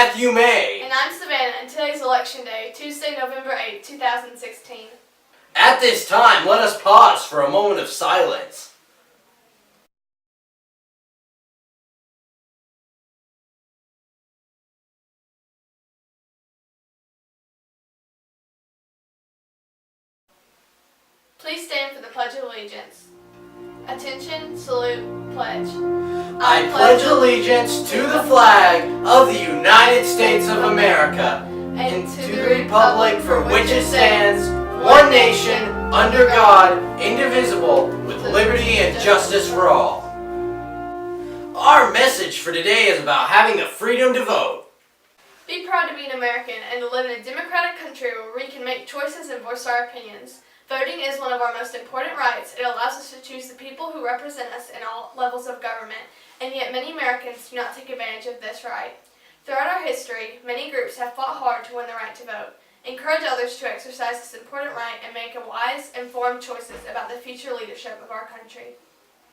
Matthew May. And I'm Savannah, and today's Election Day, Tuesday, November 8, 2016. At this time, let us pause for a moment of silence. Please stand for the Pledge of Allegiance. Attention, salute, pledge. I pledge allegiance to the flag of the United States of America and to the republic for which it stands, one nation, under God, indivisible, with liberty and justice for all. Our message for today is about having the freedom to vote. Be proud to be an American and to live in a democratic country where we can make choices and voice our opinions. Voting is one of our most important rights. It allows us to choose the people who represent us in all levels of government, and yet many Americans do not take advantage of this right. Throughout our history, many groups have fought hard to win the right to vote. Encourage others to exercise this important right and make wise, informed choices about the future leadership of our country.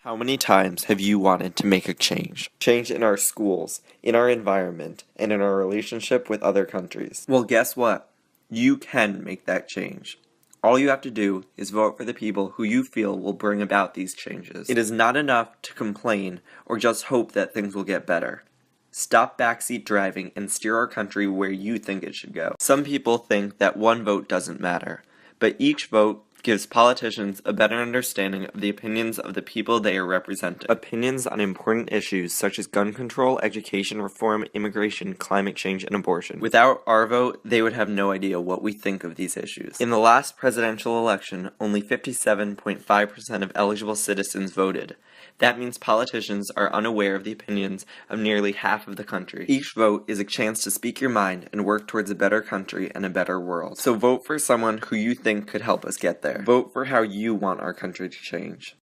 How many times have you wanted to make a change? Change in our schools, in our environment, and in our relationship with other countries. Well, guess what? You can make that change. All you have to do is vote for the people who you feel will bring about these changes. It is not enough to complain or just hope that things will get better. Stop backseat driving and steer our country where you think it should go. Some people think that one vote doesn't matter, but each vote gives politicians a better understanding of the opinions of the people they are representing. Opinions on important issues such as gun control, education reform, immigration, climate change, and abortion. Without our vote, they would have no idea what we think of these issues. In the last presidential election, only 57.5% of eligible citizens voted. That means politicians are unaware of the opinions of nearly half of the country. Each vote is a chance to speak your mind and work towards a better country and a better world. So vote for someone who you think could help us get there. Vote for how you want our country to change.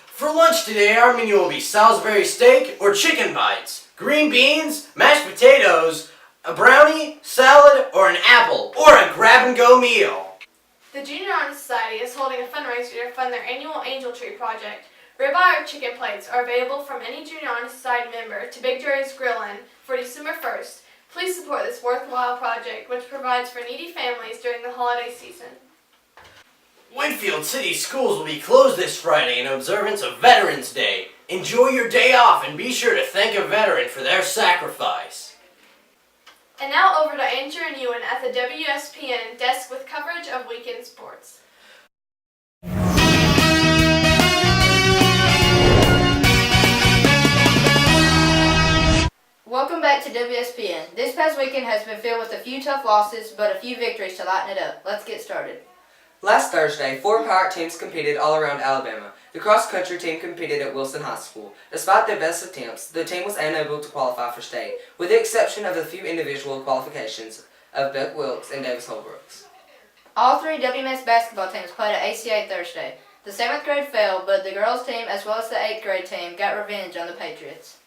For lunch today, our menu will be Salisbury steak or chicken bites, green beans, mashed potatoes, a brownie, salad, or an apple, or a grab-and-go meal. The Junior Honor Society is holding a fundraiser to fund their annual Angel Tree project. Ribeye or chicken plates are available from any Junior Honor Society member to Big Jerry's Grill-In for December 1st. Please support this worthwhile project, which provides for needy families during the holiday season. Winfield City Schools will be closed this Friday in observance of Veterans Day. Enjoy your day off and be sure to thank a veteran for their sacrifice. And now over to Andrew and Ewan at the WSPN desk with coverage of weekend sports. Welcome back to WSPN. This past weekend has been filled with a few tough losses, but a few victories to lighten it up. Let's get started. Last Thursday, 4 pirate teams competed all around Alabama. The cross-country team competed at Wilson High School. Despite their best attempts, the team was unable to qualify for state, with the exception of a few individual qualifications of Beck Wilkes and Davis Holbrooks. All three WMS basketball teams played at ACA Thursday. The 7th grade fell, but the girls team as well as the 8th grade team got revenge on the Patriots.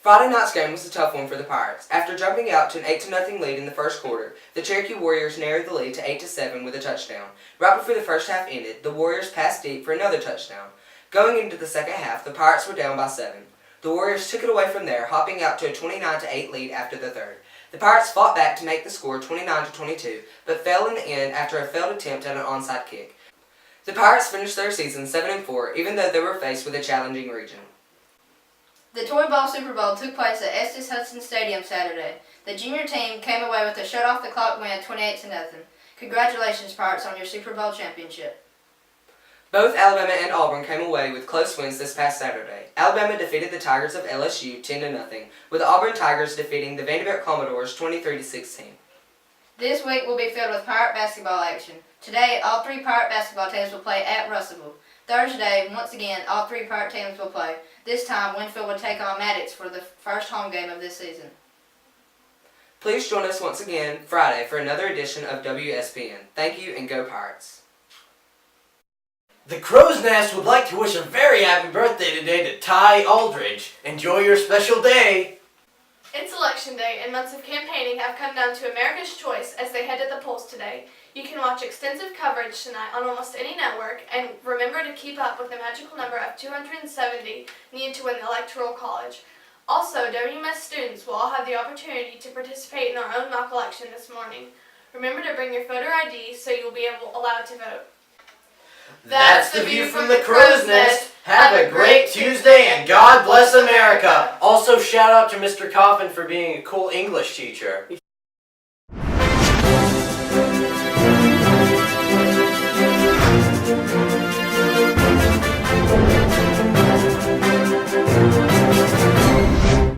Friday night's game was a tough one for the Pirates. After jumping out to an 8-0 lead in the first quarter, the Cherokee Warriors narrowed the lead to 8-7 with a touchdown. Right before the first half ended, the Warriors passed deep for another touchdown. Going into the second half, the Pirates were down by 7. The Warriors took it away from there, hopping out to a 29-8 lead after the third. The Pirates fought back to make the score 29-22, but fell in the end after a failed attempt at an onside kick. The Pirates finished their season 7-4, even though they were faced with a challenging region. The Toy Ball Super Bowl took place at Estes Hudson Stadium Saturday. The junior team came away with a shut-off-the-clock win 28-0. Congratulations, Pirates, on your Super Bowl championship. Both Alabama and Auburn came away with close wins this past Saturday. Alabama defeated the Tigers of LSU 10-0, with the Auburn Tigers defeating the Vanderbilt Commodores 23-16. This week will be filled with Pirate basketball action. Today, all three Pirate basketball teams will play at Russellville. Thursday, once again, all three Pirate teams will play. This time, Winfield will take on Maddox for the first home game of this season. Please join us once again Friday for another edition of WSPN. Thank you and go Pirates. The Crow's Nest would like to wish a very happy birthday today to Ty Aldridge. Enjoy your special day. It's Election Day, and months of campaigning have come down to America's choice as they head to the polls today. You can watch extensive coverage tonight on almost any network, and remember to keep up with the magical number of 270 needed to win the Electoral College. Also, WMS students will all have the opportunity to participate in our own mock election this morning. Remember to bring your voter ID so you'll be allowed to vote. That's the view from the crow's nest. Have a great Tuesday and God bless America. Also, shout out to Mr. Coffin for being a cool English teacher.